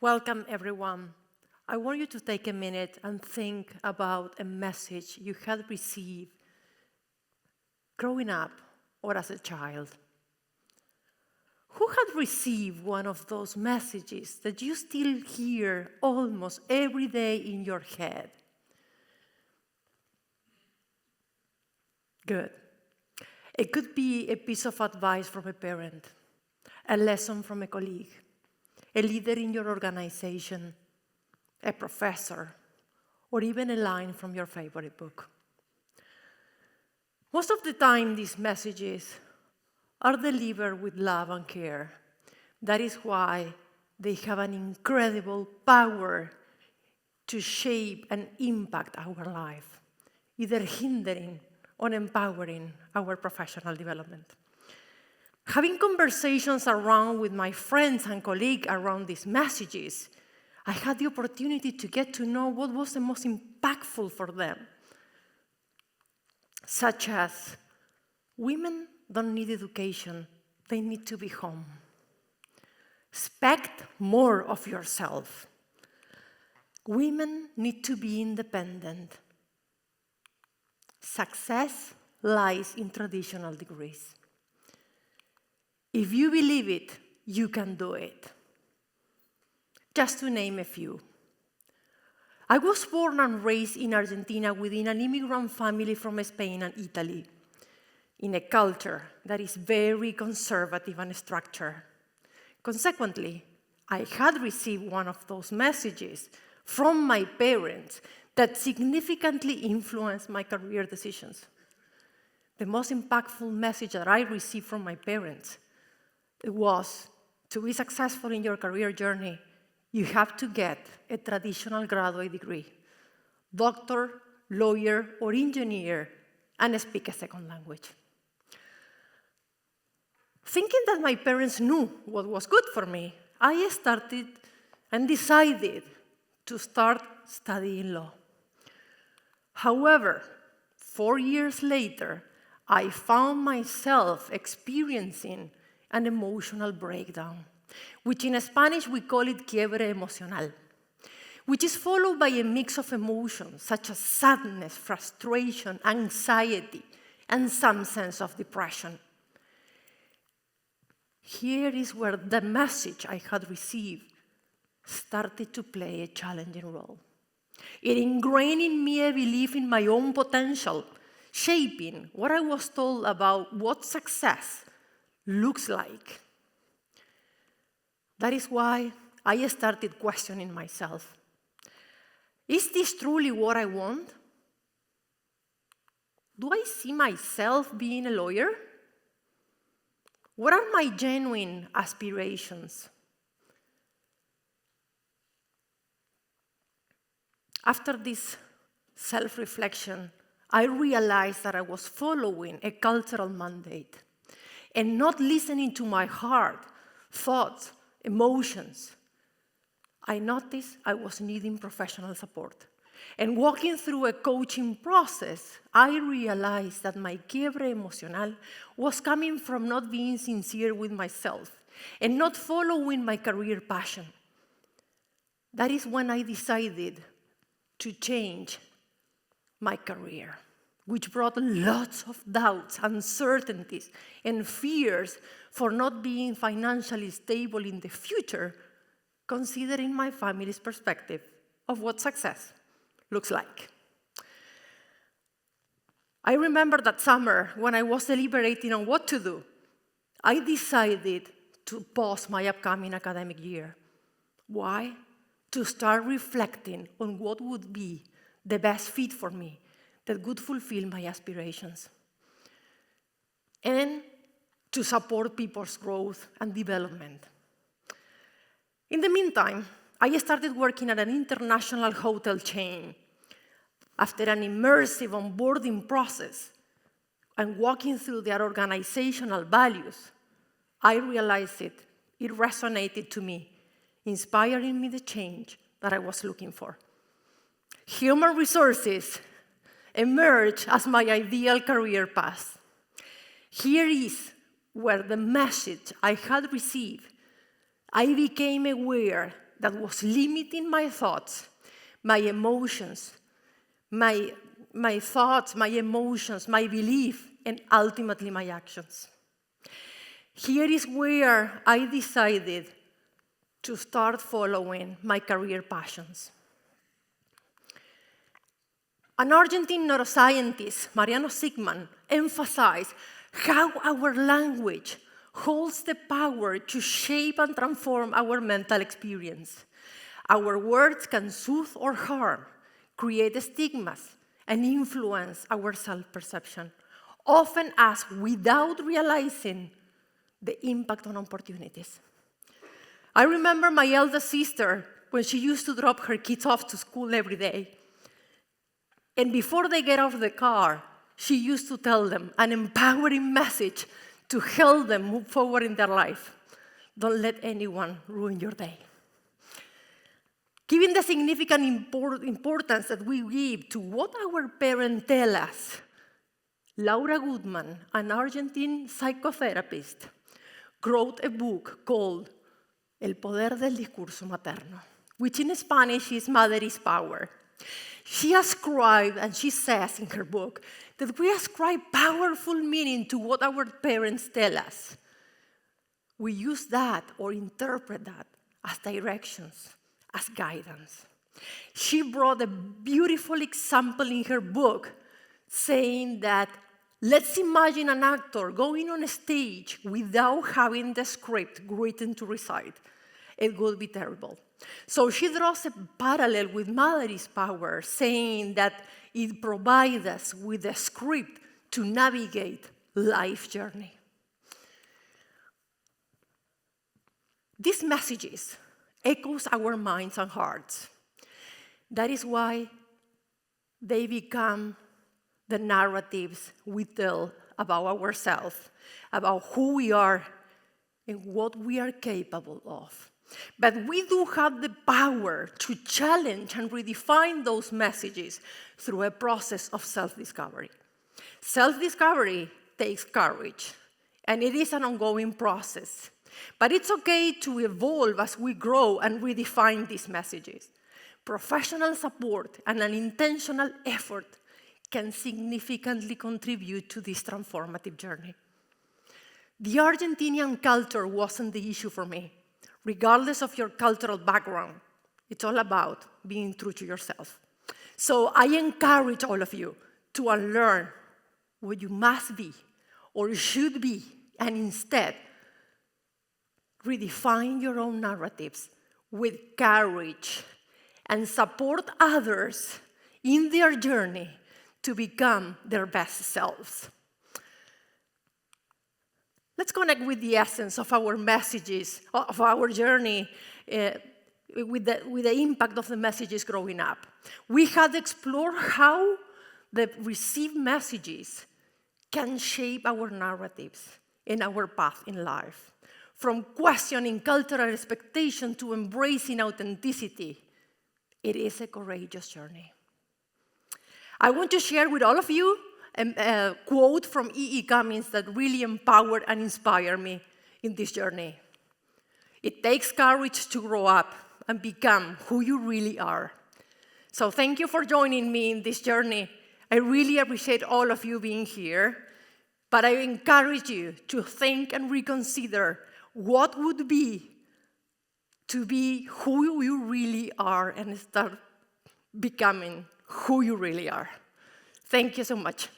Welcome, everyone. I want you to take a minute and think about a message you had received growing up or as a child. Who had received one of those messages that you still hear almost every day in your head? Good. It could be a piece of advice from a parent, a lesson from a colleague, a leader in your organization, a professor, or even a line from your favorite book. Most of the time, these messages are delivered with love and care. That is why they have an incredible power to shape and impact our life, either hindering or empowering our professional development. Having conversations around with my friends and colleagues around these messages, I had the opportunity to get to know what was the most impactful for them, such as women don't need education, they need to be home. Expect more of yourself. Women need to be independent. Success lies in traditional degrees. If you believe it, you can do it. Just to name a few. I was born and raised in Argentina within an immigrant family from Spain and Italy, in a culture that is very conservative and structured. Consequently, I had received one of those messages from my parents that significantly influenced my career decisions. The most impactful message that I received from my parents was, to be successful in your career journey, you have to get a traditional graduate degree, doctor, lawyer, or engineer, and speak a second language. Thinking that my parents knew what was good for me, I started and decided to start studying law. However, 4 years later, I found myself experiencing an emotional breakdown, which in Spanish we call it quiebre emocional, which is followed by a mix of emotions such as sadness, frustration, anxiety, and some sense of depression. Here is where the message I had received started to play a challenging role. It ingrained in me a belief in my own potential, shaping what I was told about what success looks like. That is why I started questioning myself. Is this truly what I want? Do I see myself being a lawyer? What are my genuine aspirations? After this self-reflection, I realized that I was following a cultural mandate and not listening to my heart, thoughts, emotions. I noticed I was needing professional support. And walking through a coaching process, I realized that my quiebre emocional was coming from not being sincere with myself and not following my career passion. That is when I decided to change my career, which brought lots of doubts, uncertainties, and fears for not being financially stable in the future, considering my family's perspective of what success looks like. I remember that summer when I was deliberating on what to do, I decided to pause my upcoming academic year. Why? To start reflecting on what would be the best fit for me that would fulfill my aspirations, and to support people's growth and development. In the meantime, I started working at an international hotel chain. After an immersive onboarding process and walking through their organizational values, I realized it resonated to me, inspiring me the change that I was looking for. Human resources emerged as my ideal career path. Here is where the message I had received, I became aware that was limiting my thoughts, my emotions, my thoughts, my emotions, my belief, and ultimately my actions. Here is where I decided to start following my career passions. An Argentine neuroscientist, Mariano Sigman, emphasized how our language holds the power to shape and transform our mental experience. Our words can soothe or harm, create stigmas, and influence our self-perception, often as without realizing the impact on opportunities. I remember my eldest sister when she used to drop her kids off to school every day. And before they get out of the car, she used to tell them an empowering message to help them move forward in their life. Don't let anyone ruin your day. Given the significant importance that we give to what our parents tell us, Laura Goodman, an Argentine psychotherapist, wrote a book called El Poder del Discurso Materno, which in Spanish is Mother is Power. She ascribed, and she says in her book, that we ascribe powerful meaning to what our parents tell us. We use that or interpret that as directions, as guidance. She brought a beautiful example in her book saying that let's imagine an actor going on a stage without having the script written to recite. It would be terrible. So she draws a parallel with Mother is Power, saying that it provides us with a script to navigate life's journey. These messages echoes our minds and hearts. That is why they become the narratives we tell about ourselves, about who we are and what we are capable of. But we do have the power to challenge and redefine those messages through a process of self-discovery. Self-discovery takes courage, and it is an ongoing process. But it's okay to evolve as we grow and redefine these messages. Professional support and an intentional effort can significantly contribute to this transformative journey. The Argentinian culture wasn't the issue for me. Regardless of your cultural background, it's all about being true to yourself. So I encourage all of you to unlearn what you must be or should be, and instead redefine your own narratives with courage and support others in their journey to become their best selves. Let's connect with the essence of our messages, of our journey, with the impact of the messages growing up. We had explored how the received messages can shape our narratives and our path in life. From questioning cultural expectation to embracing authenticity, it is a courageous journey. I want to share with all of you a quote from E.E. Cummings that really empowered and inspired me in this journey. It takes courage to grow up and become who you really are. So thank you for joining me in this journey. I really appreciate all of you being here, but I encourage you to think and reconsider what would be to be who you really are and start becoming who you really are. Thank you so much.